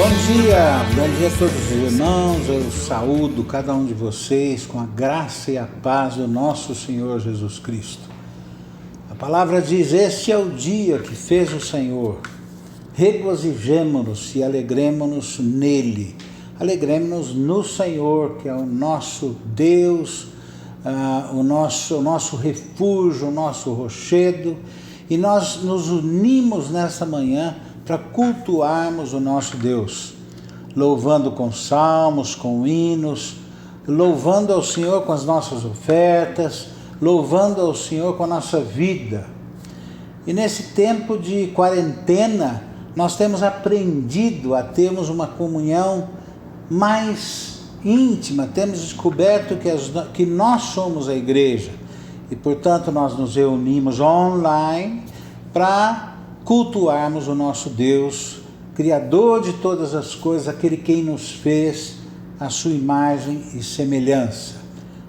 Bom dia a todos os irmãos, eu saúdo cada um de vocês com a graça e a paz do nosso Senhor Jesus Cristo. A palavra diz: este é o dia que fez o Senhor, regozijemo-nos e alegremo-nos nele. Alegremo-nos no Senhor, que é o nosso Deus, o nosso refúgio, o nosso rochedo, e nós nos unimos nessa manhã para cultuarmos o nosso Deus, louvando com salmos, com hinos, louvando ao Senhor com as nossas ofertas, louvando ao Senhor com a nossa vida. E nesse tempo de quarentena, nós temos aprendido a termos uma comunhão mais íntima, temos descoberto que nós somos a igreja e, portanto, nós nos reunimos online para cultuarmos o nosso Deus, Criador de todas as coisas, aquele quem nos fez a sua imagem e semelhança.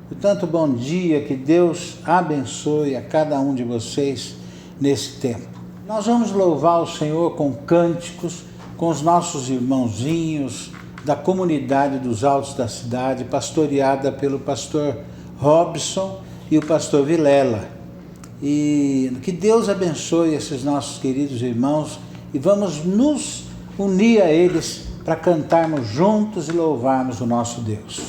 Portanto, bom dia, que Deus abençoe a cada um de vocês nesse tempo. Nós vamos louvar o Senhor com cânticos, com os nossos irmãozinhos da comunidade dos Altos da Cidade, pastoreada pelo pastor Robson e o pastor Vilela. E que Deus abençoe esses nossos queridos irmãos e vamos nos unir a eles para cantarmos juntos e louvarmos o nosso Deus.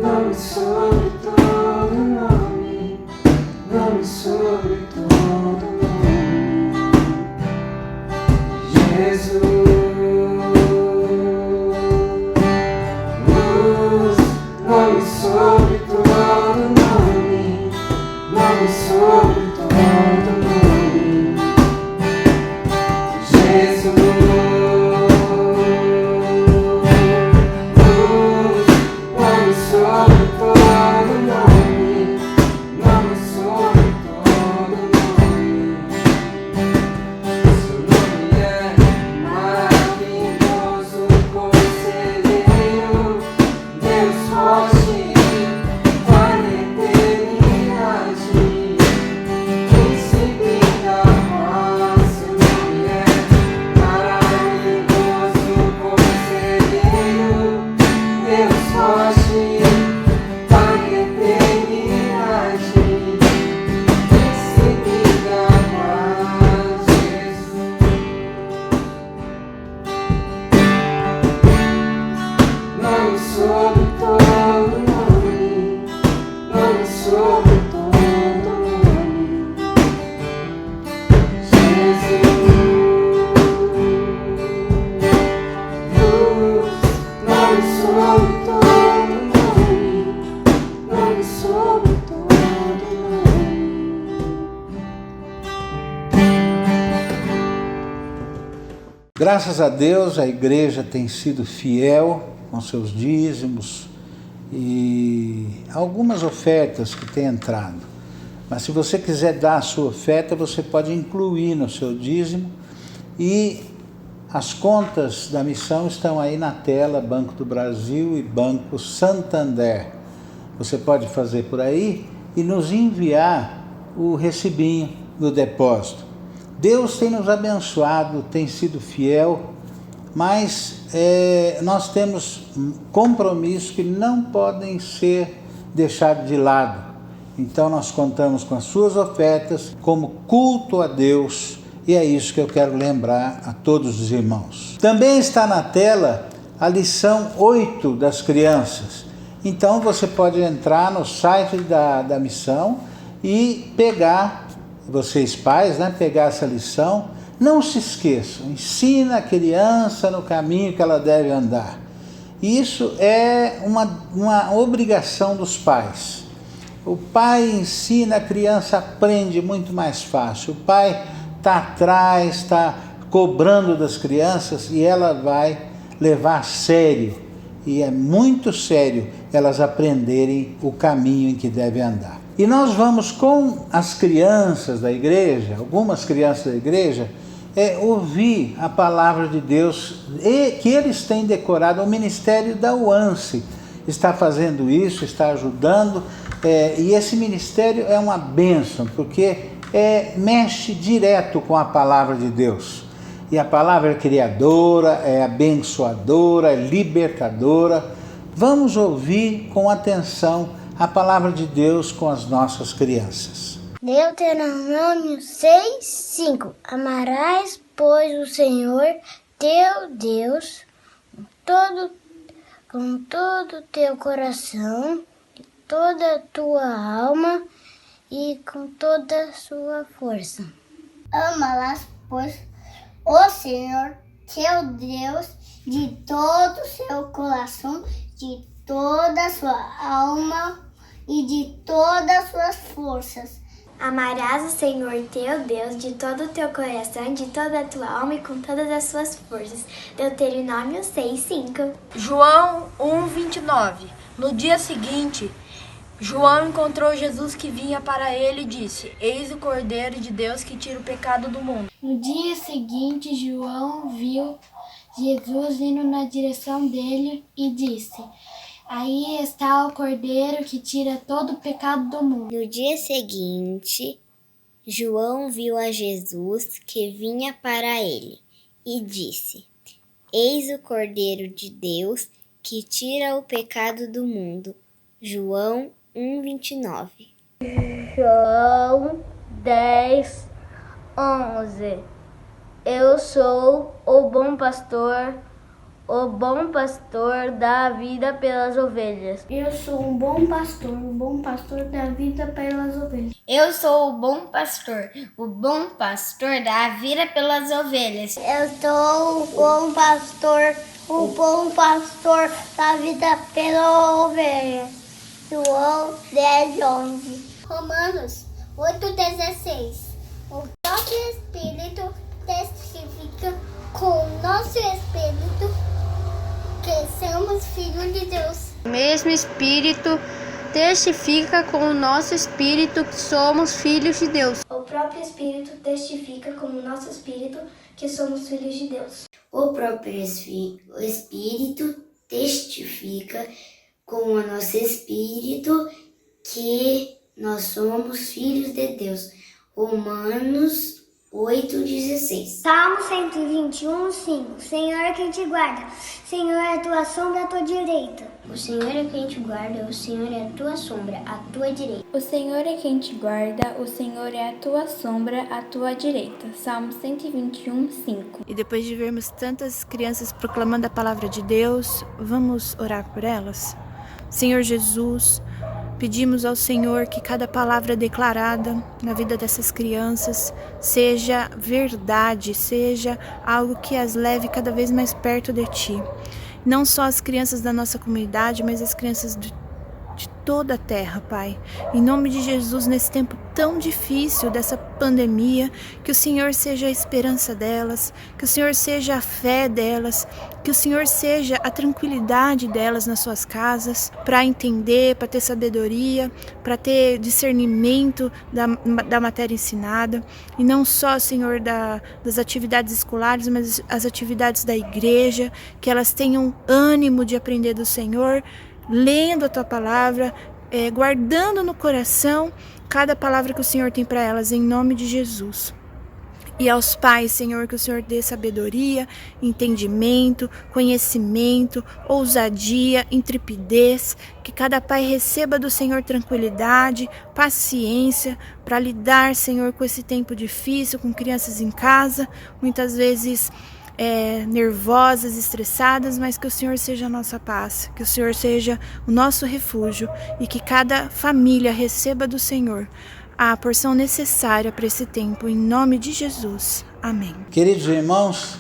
nome sobre todo nome, nome sobre todo nome, Jesus, nome sobre todo nome, nome sobre todo nome, Jesus. Sobre todo nome, nome sobre todo nome. Seu nome é maravilhoso, conselheiro, Deus forte, para a eternidade, príncipe da paz. Seu nome é maravilhoso, conselheiro, Deus forte. Nome sobre todo nome, nome sobre todo nome, Jesus. Nome sobre todo nome, nome sobre todo nome. Graças a Deus, a igreja tem sido fiel com seus dízimos e algumas ofertas que têm entrado. Mas se você quiser dar a sua oferta, você pode incluir no seu dízimo, e as contas da missão estão aí na tela, Banco do Brasil e Banco Santander. Você pode fazer por aí e nos enviar o recibinho do depósito. Deus tem nos abençoado, tem sido fiel, mas nós temos compromissos que não podem ser deixados de lado. Então nós contamos com as suas ofertas como culto a Deus, e é isso que eu quero lembrar a todos os irmãos. Também está na tela a lição 8 das crianças. Então você pode entrar no site da missão e pegar, vocês pais, pegar essa lição. Não se esqueçam, ensina a criança no caminho que ela deve andar. Isso é uma obrigação dos pais. O pai ensina, a criança aprende muito mais fácil. O pai está atrás, está cobrando das crianças, e ela vai levar a sério. E é muito sério elas aprenderem o caminho em que devem andar. E nós vamos com as crianças da igreja, algumas crianças da igreja, ouvir a palavra de Deus, e que eles têm decorado. O ministério da UANSE está fazendo isso, está ajudando, e esse ministério é uma bênção, porque mexe direto com a palavra de Deus. E a palavra é criadora, é abençoadora, é libertadora. Vamos ouvir com atenção a palavra de Deus com as nossas crianças. Deuteronômio 6:5. Amarás, pois, o Senhor teu Deus com todo o teu coração, toda a tua alma e com toda a sua força. Amarás, pois, o Senhor teu Deus de todo o seu coração, de toda a sua alma e de todas as suas forças. Amarás o Senhor teu Deus de todo o teu coração, de toda a tua alma e com todas as suas forças. Deuteronômio 6:5. João 1:29. No dia seguinte, João encontrou Jesus que vinha para ele e disse: Eis o Cordeiro de Deus que tira o pecado do mundo. No dia seguinte, João viu Jesus indo na direção dele e disse: Aí está o Cordeiro que tira todo o pecado do mundo. No dia seguinte, João viu a Jesus que vinha para ele e disse: Eis o Cordeiro de Deus que tira o pecado do mundo. João 1:29. João 10:11. Eu sou o bom pastor dá a vida pelas ovelhas. Eu sou um bom pastor dá a vida pelas ovelhas. Eu sou o bom pastor dá a vida pelas ovelhas. Eu sou o bom pastor da vida pela ovelha. João 10:11. Romanos 8:16. O próprio Espírito testifica com o nosso Espírito que somos filhos de Deus. O mesmo Espírito testifica com o nosso espírito que somos filhos de Deus. O próprio Espírito testifica com o nosso espírito que somos filhos de Deus. O próprio Espírito testifica com o nosso espírito que nós somos filhos de Deus. Romanos 8:16. Salmo 121:5. Senhor é quem te guarda, Senhor é a tua sombra à tua direita. O Senhor é quem te guarda, o Senhor é a tua sombra à tua direita. O Senhor é quem te guarda, o Senhor é a tua sombra à tua direita. Salmo 121:5. E depois de vermos tantas crianças proclamando a palavra de Deus, vamos orar por elas? Senhor Jesus, pedimos ao Senhor que cada palavra declarada na vida dessas crianças seja verdade, seja algo que as leve cada vez mais perto de Ti. Não só as crianças da nossa comunidade, mas as crianças de toda a terra, Pai. Em nome de Jesus, nesse tempo tão difícil dessa pandemia, que o Senhor seja a esperança delas, que o Senhor seja a fé delas, que o Senhor seja a tranquilidade delas nas suas casas, para entender, para ter sabedoria, para ter discernimento da matéria ensinada, e não só, Senhor, das atividades escolares, mas as atividades da igreja, que elas tenham ânimo de aprender do Senhor, lendo a Tua palavra, guardando no coração cada palavra que o Senhor tem para elas, em nome de Jesus. E aos pais, Senhor, que o Senhor dê sabedoria, entendimento, conhecimento, ousadia, intrepidez, que cada pai receba do Senhor tranquilidade, paciência, para lidar, Senhor, com esse tempo difícil, com crianças em casa, muitas vezes nervosas, estressadas, mas que o Senhor seja a nossa paz, que o Senhor seja o nosso refúgio e que cada família receba do Senhor a porção necessária para esse tempo, em nome de Jesus. Amém. Queridos irmãos,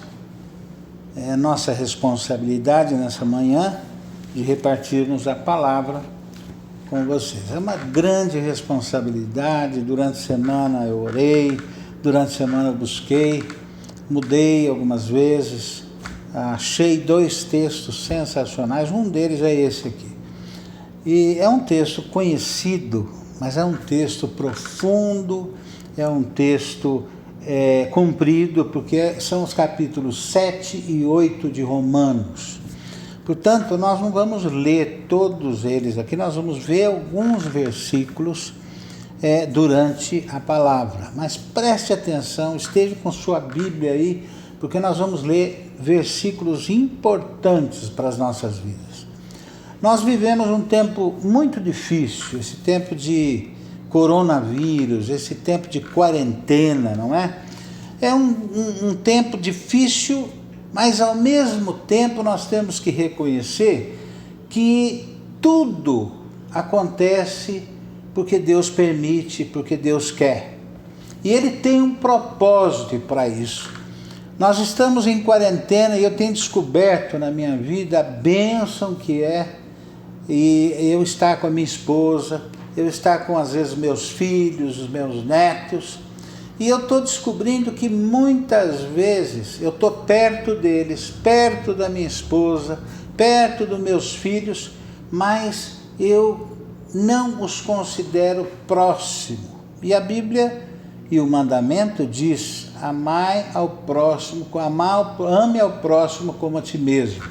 é nossa responsabilidade nessa manhã de repartirmos a palavra com vocês. É uma grande responsabilidade. Durante a semana eu orei, durante a semana eu busquei, mudei algumas vezes, achei 2 textos sensacionais, um deles é esse aqui. E é um texto conhecido, mas é um texto profundo, é um texto comprido, porque são os capítulos 7 e 8 de Romanos. Portanto, nós não vamos ler todos eles aqui, nós vamos ver alguns versículos durante a palavra. Mas preste atenção, esteja com sua Bíblia aí, porque nós vamos ler versículos importantes para as nossas vidas. Nós vivemos um tempo muito difícil, esse tempo de coronavírus, esse tempo de quarentena, não é? É um tempo difícil, mas ao mesmo tempo nós temos que reconhecer que tudo acontece porque Deus permite, porque Deus quer. E Ele tem um propósito para isso. Nós estamos em quarentena e eu tenho descoberto na minha vida a bênção que é e eu estar com a minha esposa, eu estar com às vezes meus filhos, os meus netos, e eu estou descobrindo que muitas vezes eu estou perto deles, perto da minha esposa, perto dos meus filhos, mas eu não os considero próximo. E a Bíblia e o mandamento diz: amai ao próximo, ame ao próximo como a ti mesmo.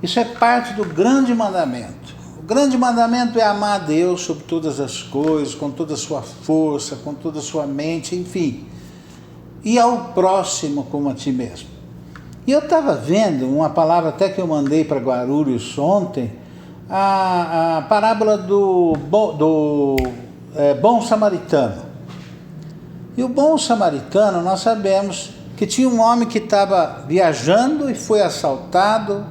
Isso é parte do grande mandamento. O grande mandamento é amar a Deus sobre todas as coisas, com toda a sua força, com toda a sua mente, enfim. E ao próximo como a ti mesmo. E eu estava vendo uma palavra até que eu mandei para Guarulhos ontem, a parábola do bom samaritano. E o bom samaritano, nós sabemos que tinha um homem que estava viajando e foi assaltado,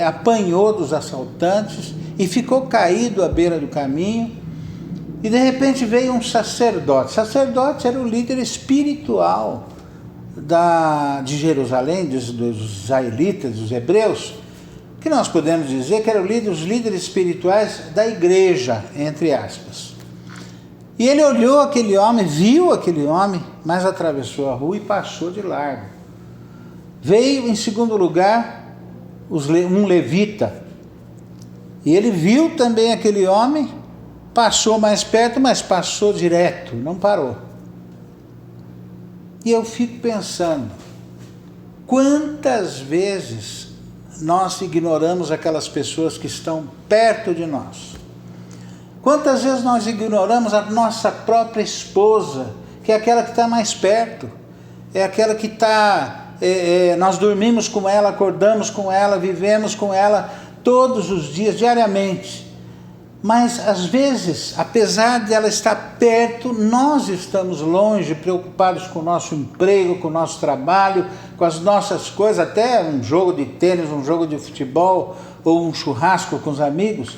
apanhou dos assaltantes e ficou caído à beira do caminho. E de repente veio um sacerdote. O sacerdote era o líder espiritual de Jerusalém, dos israelitas, dos hebreus, que nós podemos dizer que eram os líderes espirituais da igreja, entre aspas. E ele olhou aquele homem, viu aquele homem, mas atravessou a rua e passou de largo. Veio em segundo lugar um levita, e ele viu também aquele homem, passou mais perto, mas passou direto, não parou. E eu fico pensando, quantas vezes nós ignoramos aquelas pessoas que estão perto de nós? Quantas vezes nós ignoramos a nossa própria esposa, que é aquela que está mais perto, é aquela que está, nós dormimos com ela, acordamos com ela, vivemos com ela todos os dias, diariamente. Mas às vezes, apesar de ela estar perto, nós estamos longe, preocupados com o nosso emprego, com o nosso trabalho, com as nossas coisas, até um jogo de tênis, um jogo de futebol ou um churrasco com os amigos.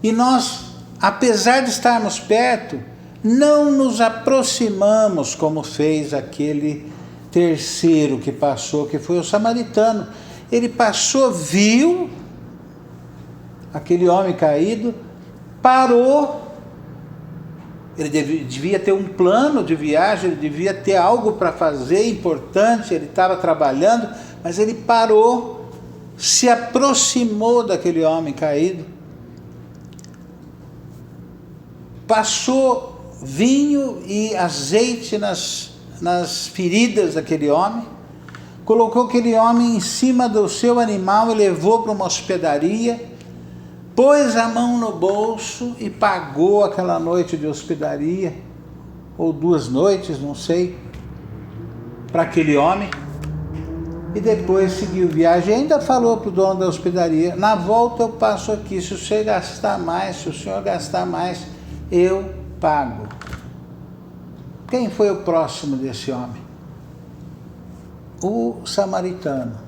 E nós, apesar de estarmos perto, não nos aproximamos como fez aquele terceiro que passou, que foi o samaritano. Ele passou, viu aquele homem caído, parou. Ele devia ter um plano de viagem, ele devia ter algo para fazer importante, ele estava trabalhando, mas ele parou, se aproximou daquele homem caído, passou vinho e azeite nas feridas daquele homem, colocou aquele homem em cima do seu animal e levou para uma hospedaria, pôs a mão no bolso e pagou aquela noite de hospedaria, ou 2 noites, não sei, para aquele homem, e depois seguiu viagem. E ainda falou para o dono da hospedaria: na volta eu passo aqui, se o senhor gastar mais, eu pago. Quem foi o próximo desse homem? O samaritano.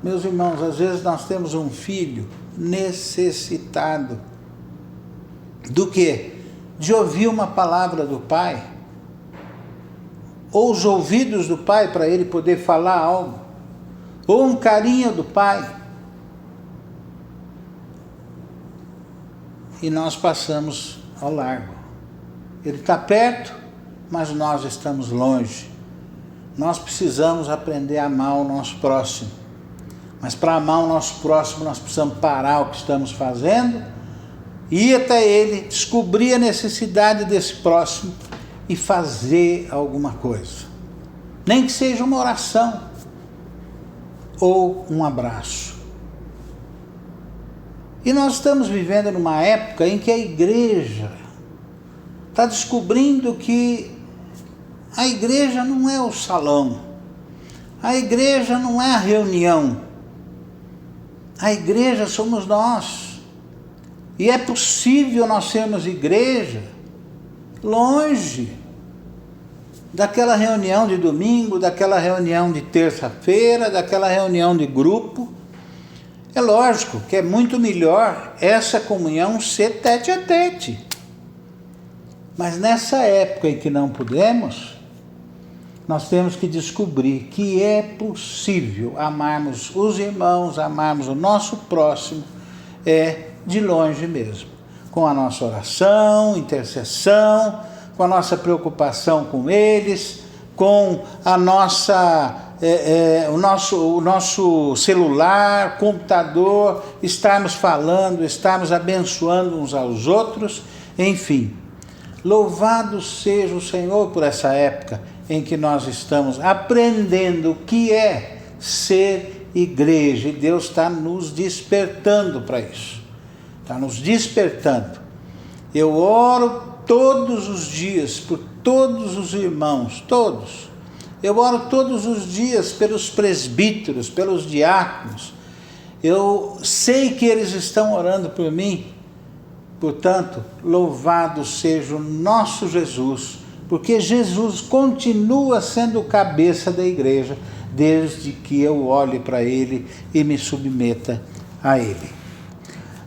Meus irmãos, às vezes nós temos um filho necessitado do quê? De ouvir uma palavra do pai, ou os ouvidos do pai para ele poder falar algo, ou um carinho do pai, e nós passamos ao largo. Ele está perto, mas nós estamos longe. Nós precisamos aprender a amar o nosso próximo. Mas para amar o nosso próximo, nós precisamos parar o que estamos fazendo, ir até ele, descobrir a necessidade desse próximo e fazer alguma coisa. Nem que seja uma oração ou um abraço. E nós estamos vivendo numa época em que a igreja está descobrindo que a igreja não é o salão, a igreja não é a reunião, a igreja somos nós. E é possível nós sermos igreja longe daquela reunião de domingo, daquela reunião de terça-feira, daquela reunião de grupo. É lógico que é muito melhor essa comunhão ser tete a tete. Mas nessa época em que não podemos, nós temos que descobrir que é possível amarmos os irmãos, amarmos o nosso próximo, de longe mesmo. Com a nossa oração, intercessão, com a nossa preocupação com eles, com a nossa, o nosso celular, computador, estarmos falando, estarmos abençoando uns aos outros, enfim. Louvado seja o Senhor por essa época em que nós estamos aprendendo o que é ser igreja. E Deus está nos despertando para isso. Está nos despertando. Eu oro todos os dias por todos os irmãos, todos. Eu oro todos os dias pelos presbíteros, pelos diáconos. Eu sei que eles estão orando por mim. Portanto, louvado seja o nosso Jesus, porque Jesus continua sendo o cabeça da igreja, desde que eu olhe para ele e me submeta a ele.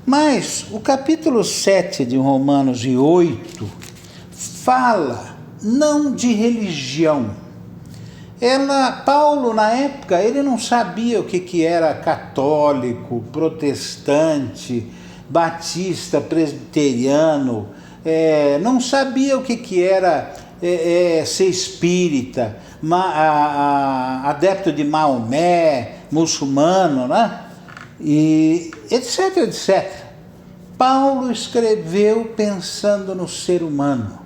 Mas o capítulo 7 de Romanos e 8 fala não de religião. Paulo, na época, ele não sabia o que era católico, protestante, batista, presbiteriano, não sabia o que era ser espírita, adepto de Maomé, muçulmano, né? E etc, etc. Paulo escreveu pensando no ser humano.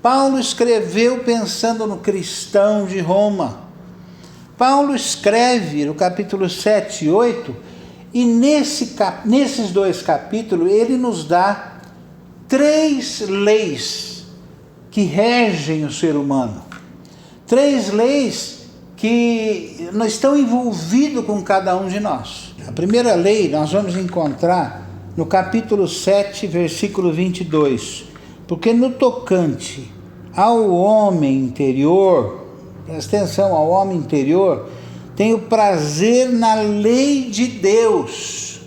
Paulo escreveu pensando no cristão de Roma. Paulo escreve no capítulo 7 e 8, e nesses dois capítulos ele nos dá 3 leis que regem o ser humano. 3 leis que não estão envolvidas com cada um de nós. A primeira lei nós vamos encontrar no capítulo 7, versículo 22. Porque no tocante ao homem interior, presta atenção, ao homem interior, tenho prazer na lei de Deus.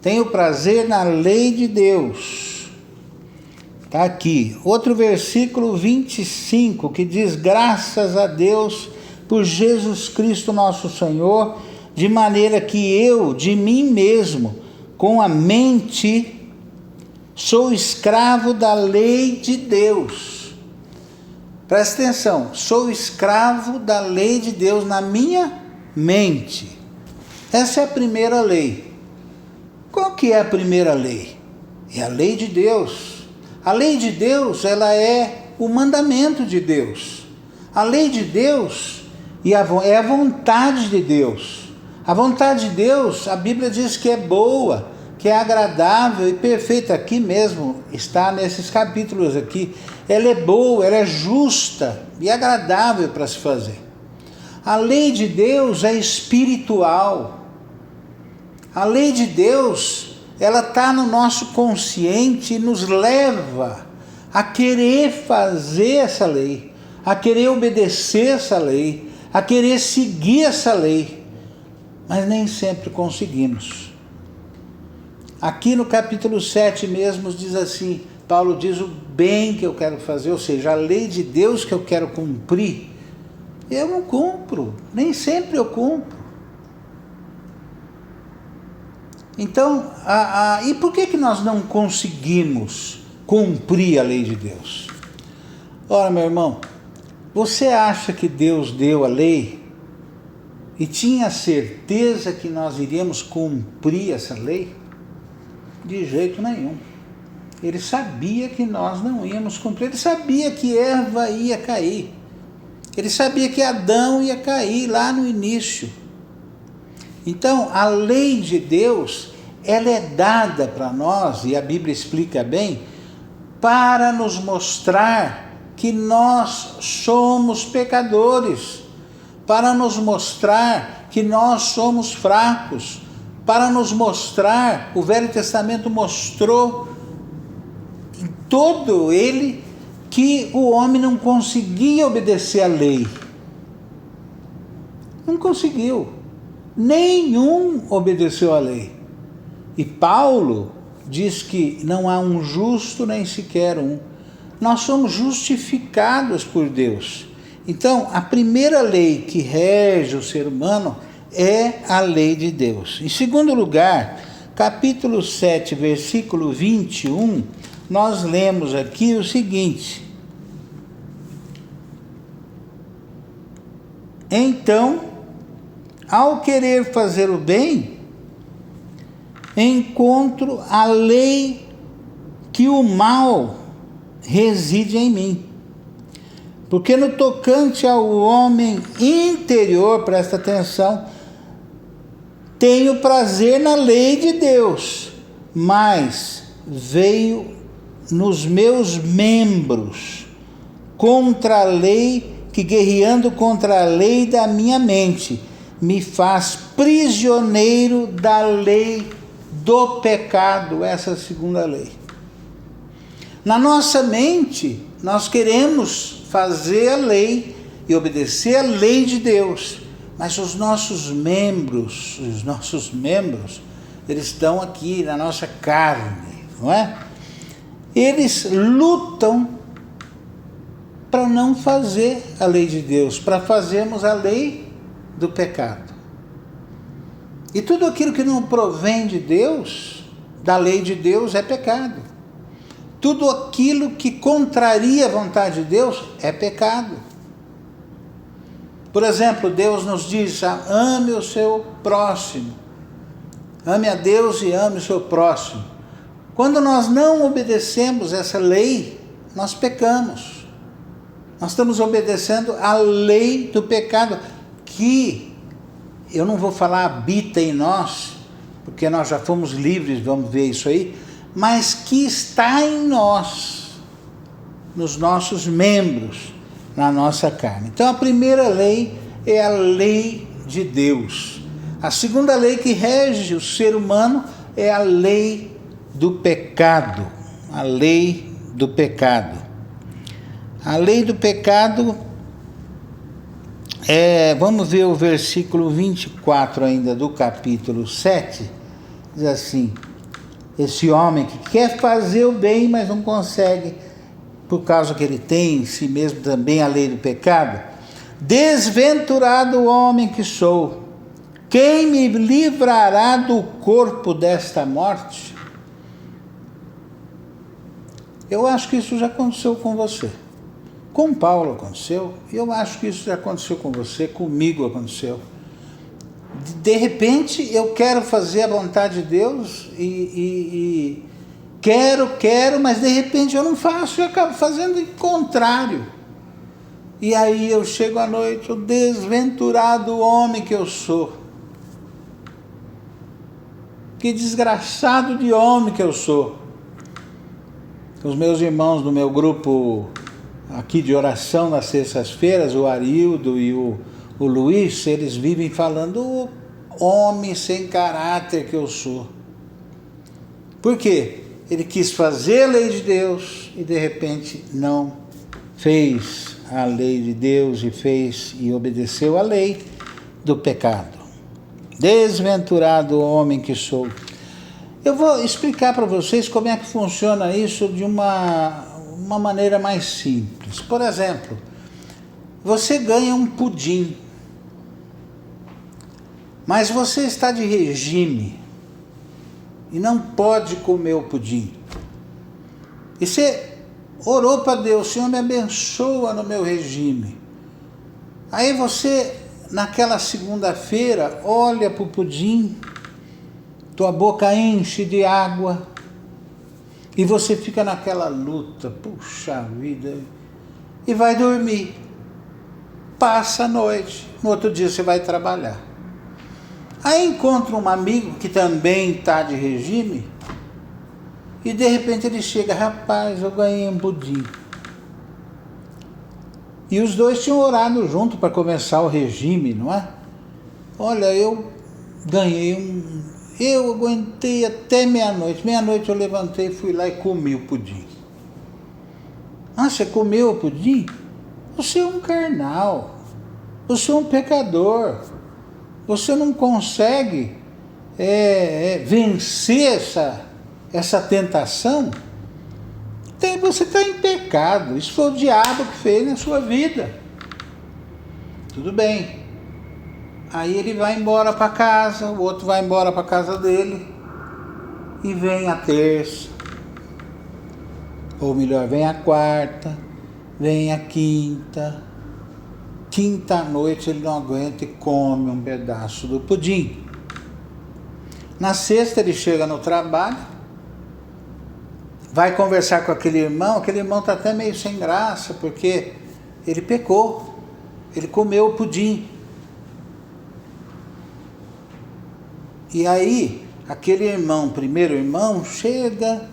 Tenho prazer na lei de Deus. Está aqui. Outro versículo 25, que diz: graças a Deus por Jesus Cristo nosso Senhor, de maneira que eu, de mim mesmo, com a mente, sou escravo da lei de Deus. Presta atenção, sou escravo da lei de Deus na minha mente. Essa é a primeira lei. Qual que é a primeira lei? É a lei de Deus. A lei de Deus, ela é o mandamento de Deus. A lei de Deus é a vontade de Deus. A vontade de Deus, a Bíblia diz que é boa, que é agradável e perfeita. Aqui mesmo está nesses capítulos aqui. Ela é boa, ela é justa e agradável para se fazer. A lei de Deus é espiritual. A lei de Deus, ela está no nosso consciente e nos leva a querer fazer essa lei, a querer obedecer essa lei, a querer seguir essa lei. Mas nem sempre conseguimos. Aqui no capítulo 7 mesmo diz assim, Paulo diz: o bem que eu quero fazer, ou seja, a lei de Deus que eu quero cumprir, eu não cumpro, nem sempre eu cumpro. Então, e por que nós não conseguimos cumprir a lei de Deus? Ora, meu irmão, você acha que Deus deu a lei e tinha certeza que nós iríamos cumprir essa lei? De jeito nenhum. Ele sabia que nós não íamos cumprir. Ele sabia que Eva ia cair. Ele sabia que Adão ia cair lá no início. Então, a lei de Deus, ela é dada para nós, e a Bíblia explica bem, para nos mostrar que nós somos pecadores, para nos mostrar que nós somos fracos, para nos mostrar, o Velho Testamento mostrou em todo ele que o homem não conseguia obedecer à lei. Não conseguiu. Nenhum obedeceu à lei. E Paulo diz que não há um justo nem sequer um. Nós somos justificados por Deus. Então, a primeira lei que rege o ser humano é a lei de Deus. Em segundo lugar, capítulo 7, versículo 21, nós lemos aqui o seguinte: então, ao querer fazer o bem, encontro a lei que o mal reside em mim. Porque no tocante ao homem interior, presta atenção, tenho prazer na lei de Deus, mas veio nos meus membros contra a lei, que guerreando contra a lei da minha mente, me faz prisioneiro da lei do pecado. Essa é a segunda lei. Na nossa mente, nós queremos fazer a lei e obedecer a lei de Deus, mas os nossos membros, eles estão aqui na nossa carne, não é? Eles lutam para não fazer a lei de Deus, para fazermos a lei do pecado. E tudo aquilo que não provém de Deus, da lei de Deus, é pecado. Tudo aquilo que contraria a vontade de Deus é pecado. Por exemplo, Deus nos diz: ame o seu próximo. Ame a Deus e ame o seu próximo. Quando nós não obedecemos essa lei, nós pecamos. Nós estamos obedecendo a lei do pecado, que eu não vou falar habita em nós, porque nós já fomos livres, vamos ver isso aí, mas que está em nós, nos nossos membros, na nossa carne. Então a primeira lei é a lei de Deus. A segunda lei que rege o ser humano é a lei do pecado. A lei do pecado. A lei do pecado vamos ver o versículo 24 ainda do capítulo 7, diz assim: esse homem que quer fazer o bem, mas não consegue, por causa que ele tem em si mesmo também a lei do pecado. Desventurado o homem que sou, quem me livrará do corpo desta morte? Eu acho que isso já aconteceu com você. Com Paulo aconteceu, e eu acho que isso já aconteceu com você, comigo aconteceu. De repente eu quero fazer a vontade de Deus e quero, mas de repente eu não faço e acabo fazendo o contrário. E aí eu chego à noite, o desventurado homem que eu sou. Que desgraçado de homem que eu sou. Os meus irmãos do meu grupo aqui de oração nas sextas-feiras, o Arildo e o Luiz, eles vivem falando: o homem sem caráter que eu sou. Por quê? Ele quis fazer a lei de Deus e de repente não fez a lei de Deus e obedeceu a lei do pecado. Desventurado homem que sou. Eu vou explicar para vocês como é que funciona isso de uma maneira mais simples. Por exemplo, você ganha um pudim, mas você está de regime e não pode comer o pudim. E você orou para Deus: Senhor, me abençoa no meu regime. Aí você, naquela segunda-feira, olha para o pudim, tua boca enche de água, e você fica naquela luta, puxa vida, e vai dormir. Passa a noite, no outro dia você vai trabalhar. Aí encontra um amigo que também está de regime, e de repente ele chega: rapaz, eu ganhei um pudim. E os dois tinham orado junto para começar o regime, não é? Olha, eu ganhei eu aguentei até meia-noite. Meia-noite eu levantei, fui lá e comi o pudim. Ah, você comeu o pudim? Você é um carnal. Você é um pecador. Você não consegue vencer essa tentação. Você está em pecado. Isso foi o diabo que fez na sua vida. Tudo bem. Aí ele vai embora para casa, o outro vai embora para casa dele, e vem a terça, ou melhor, vem a quarta, vem a quinta. Quinta-noite ele não aguenta e come um pedaço do pudim. Na sexta ele chega no trabalho, vai conversar com aquele irmão está até meio sem graça, porque ele pecou, ele comeu o pudim. E aí, aquele primeiro irmão, chega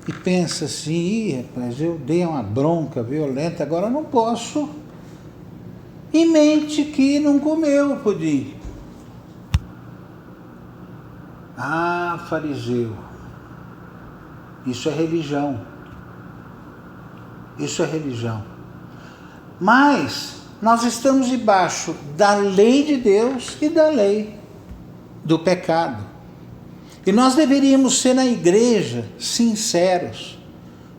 e pensa assim: ih, rapaz, eu dei uma bronca violenta, agora eu não posso. E mente que não comeu o pudim. Ah, fariseu, isso é religião. isso é religião. Mas nós estamos debaixo da lei de Deus e da lei do pecado. E nós deveríamos ser na igreja sinceros.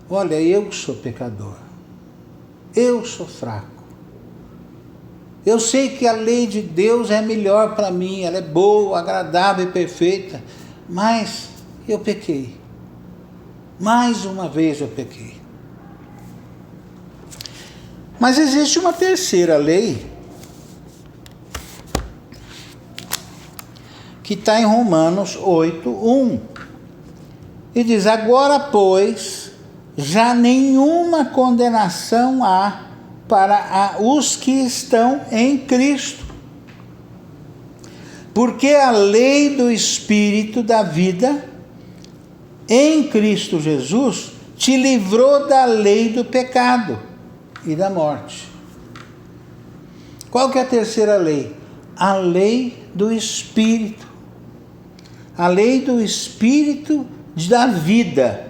Olha, eu sou pecador. Eu sou fraco. Eu sei que a lei de Deus é melhor para mim, ela é boa, agradável e perfeita, mas eu pequei. Mais uma vez eu pequei. Mas existe uma terceira lei que está em Romanos 8:1 e diz: agora, pois, já nenhuma condenação há para os que estão em Cristo, porque a lei do Espírito da vida em Cristo Jesus te livrou da lei do pecado e da morte. Qual que é a terceira lei? A lei do Espírito. A lei do Espírito da vida.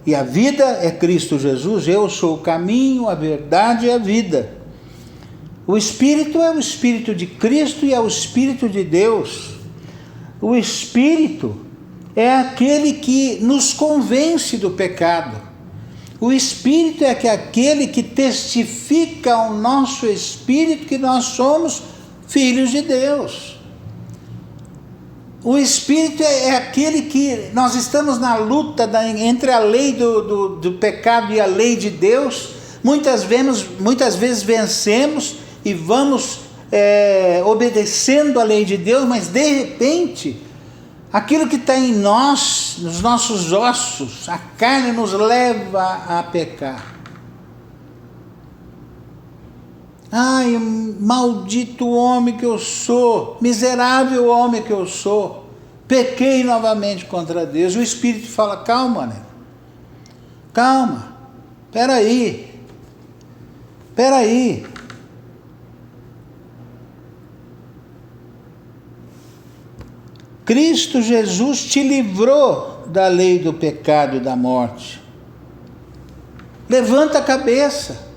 E a vida é Cristo Jesus. Eu sou o caminho, a verdade e a vida. O Espírito é o Espírito de Cristo e é o Espírito de Deus. O Espírito é aquele que nos convence do pecado. O Espírito é aquele que testifica ao nosso espírito que nós somos filhos de Deus. O Espírito é aquele que nós estamos na luta entre a lei do pecado e a lei de Deus. Muitas vezes vencemos e vamos obedecendo a lei de Deus, mas de repente aquilo que está em nós, nos nossos ossos, a carne nos leva a pecar. Ai, maldito homem que eu sou, miserável homem que eu sou, pequei novamente contra Deus. O Espírito fala: calma, né? Calma, peraí. Cristo Jesus te livrou da lei do pecado e da morte. Levanta a cabeça.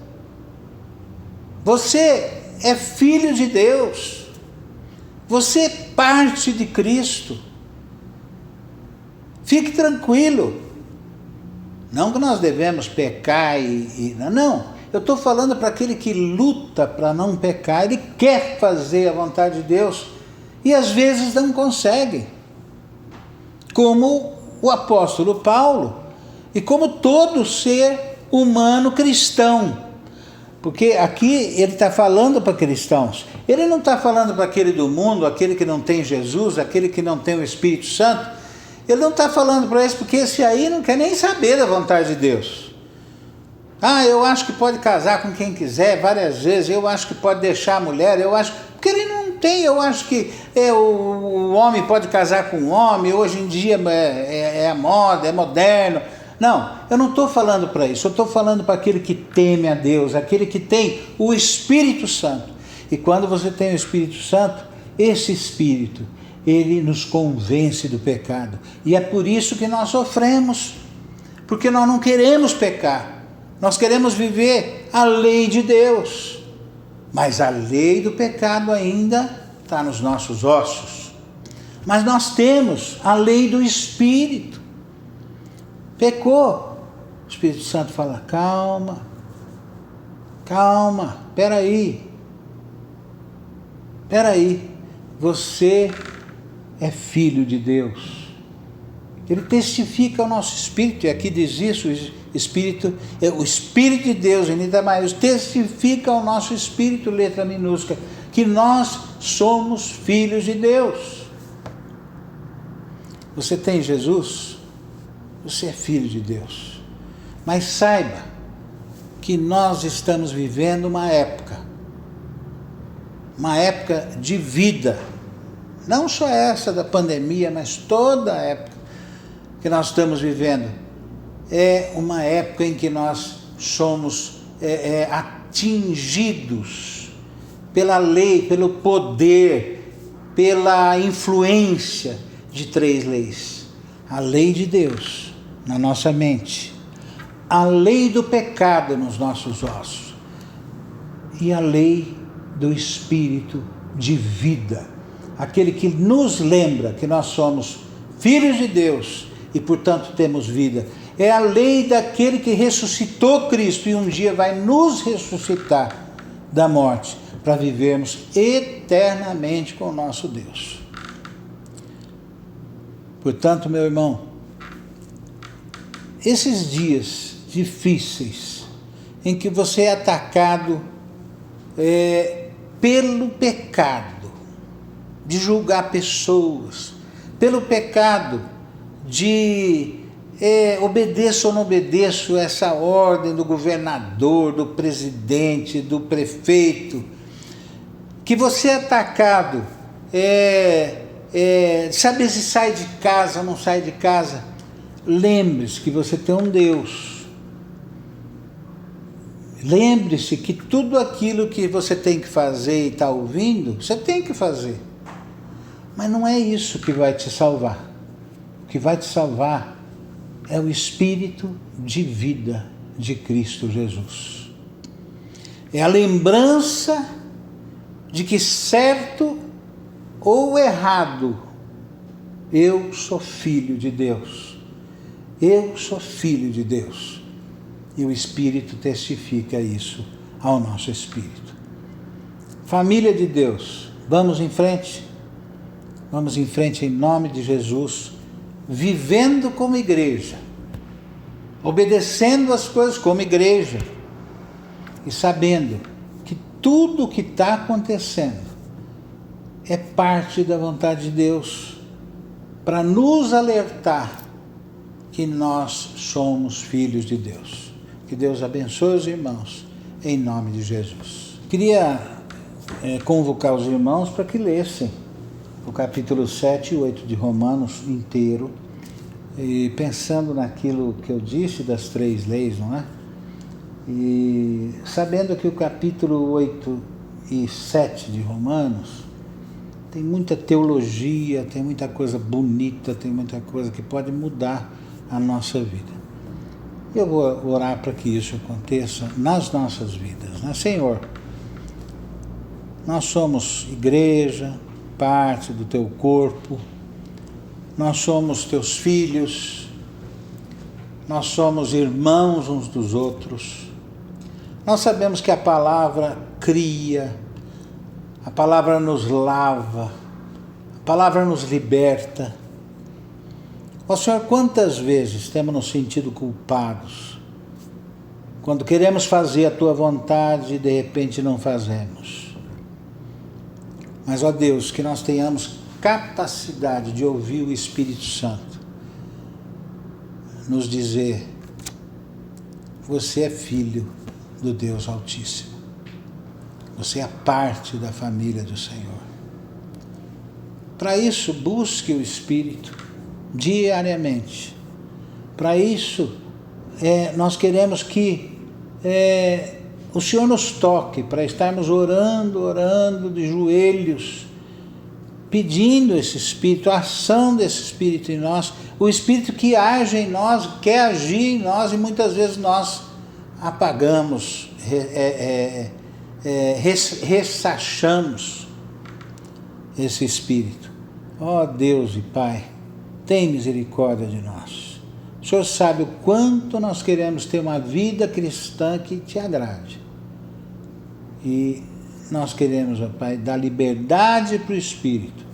Você é filho de Deus. Você é parte de Cristo. Fique tranquilo. Não que nós devemos pecar não. Eu estou falando para aquele que luta para não pecar. Ele quer fazer a vontade de Deus e às vezes não consegue. Como o apóstolo Paulo e como todo ser humano cristão. Porque aqui ele está falando para cristãos. Ele não está falando para aquele do mundo, aquele que não tem Jesus, aquele que não tem o Espírito Santo. Ele não está falando para esse, porque esse aí não quer nem saber da vontade de Deus. Eu acho que pode casar com quem quiser várias vezes, eu acho que pode deixar a mulher, porque ele não tem, eu acho que o homem pode casar com o homem, hoje em dia é a moda, é moderno. Não, eu não estou falando para isso, eu estou falando para aquele que teme a Deus, aquele que tem o Espírito Santo. E quando você tem o Espírito Santo, esse Espírito, ele nos convence do pecado. E é por isso que nós sofremos, porque nós não queremos pecar, nós queremos viver a lei de Deus. Mas a lei do pecado ainda está nos nossos ossos. Mas nós temos a lei do Espírito. Pecou, o Espírito Santo fala: calma, peraí, você é filho de Deus. Ele testifica ao nosso espírito, e aqui diz isso, o Espírito de Deus, em letra maiúscula, testifica ao nosso espírito, letra minúscula, que nós somos filhos de Deus. Você tem Jesus? Você é filho de Deus. Mas saiba que nós estamos vivendo uma época de vida. Não só essa da pandemia, mas toda a época que nós estamos vivendo. É uma época em que nós somos atingidos pela lei, pelo poder, pela influência de 3 leis. A lei de Deus na nossa mente, a lei do pecado nos nossos ossos e a lei do Espírito de vida, aquele que nos lembra que nós somos filhos de Deus e, portanto, temos vida. É a lei daquele que ressuscitou Cristo e um dia vai nos ressuscitar da morte para vivermos eternamente com o nosso Deus. Portanto, meu irmão, esses dias difíceis em que você é atacado pelo pecado de julgar pessoas, pelo pecado de obedeço ou não obedeço essa ordem do governador, do presidente, do prefeito, que você é atacado, sabe se sai de casa ou não sai de casa, lembre-se que você tem um Deus. Lembre-se que tudo aquilo que você tem que fazer e está ouvindo, você tem que fazer. Mas não é isso que vai te salvar. O que vai te salvar é o Espírito de vida de Cristo Jesus. É a lembrança de que, certo ou errado, eu sou filho de Deus. Eu sou filho de Deus. E o Espírito testifica isso ao nosso espírito. Família de Deus, vamos em frente? Vamos em frente em nome de Jesus, vivendo como igreja, obedecendo as coisas como igreja e sabendo que tudo o que está acontecendo é parte da vontade de Deus para nos alertar que nós somos filhos de Deus. Que Deus abençoe os irmãos, em nome de Jesus. Queria convocar os irmãos para que lessem o capítulo 7 e 8 de Romanos inteiro, e pensando naquilo que eu disse das 3 leis, não é? E sabendo que o capítulo 8 e 7 de Romanos tem muita teologia, tem muita coisa bonita, tem muita coisa que pode mudar a nossa vida. Eu vou orar para que isso aconteça nas nossas vidas, né? Senhor, nós somos igreja, parte do teu corpo, nós somos teus filhos, nós somos irmãos uns dos outros. Nós sabemos que a palavra cria, a palavra nos lava, a palavra nos liberta. Ó Senhor, quantas vezes temos nos sentido culpados quando queremos fazer a tua vontade e de repente não fazemos. Mas, ó Deus, que nós tenhamos capacidade de ouvir o Espírito Santo nos dizer: você é filho do Deus Altíssimo, você é parte da família do Senhor. Para isso, busque o Espírito diariamente. Para isso, nós queremos que o Senhor nos toque, para estarmos orando de joelhos, pedindo esse Espírito, a ação desse Espírito em nós, o Espírito que age em nós, quer agir em nós, e muitas vezes nós apagamos, ressachamos esse Espírito. Ó Deus e Pai, tem misericórdia de nós. O Senhor sabe o quanto nós queremos ter uma vida cristã que te agrade. E nós queremos, ó Pai, dar liberdade para o Espírito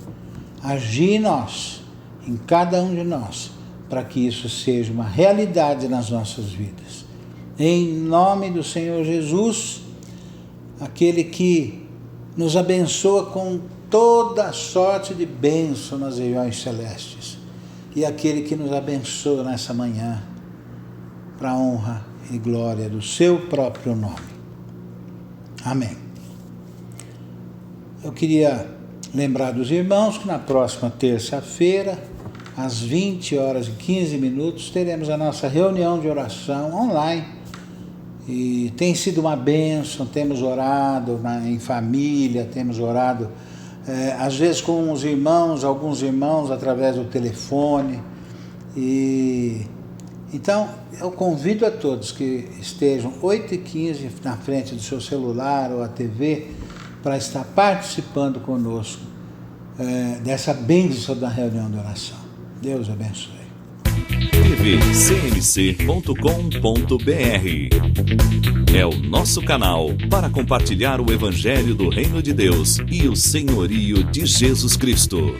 agir em nós, em cada um de nós, para que isso seja uma realidade nas nossas vidas. Em nome do Senhor Jesus, aquele que nos abençoa com toda a sorte de bênção nas regiões celestes, e aquele que nos abençoa nessa manhã, para a honra e glória do seu próprio nome. Amém. Eu queria lembrar dos irmãos que na próxima terça-feira, às 20h15, teremos a nossa reunião de oração online. E tem sido uma bênção, temos orado em família, temos orado às vezes com os irmãos, alguns irmãos através do telefone, e Então, eu convido a todos que estejam 8h15 na frente do seu celular ou a TV para estar participando conosco dessa bênção da reunião de oração. Deus abençoe. tvcmc.com.br é o nosso canal para compartilhar o Evangelho do Reino de Deus e o senhorio de Jesus Cristo.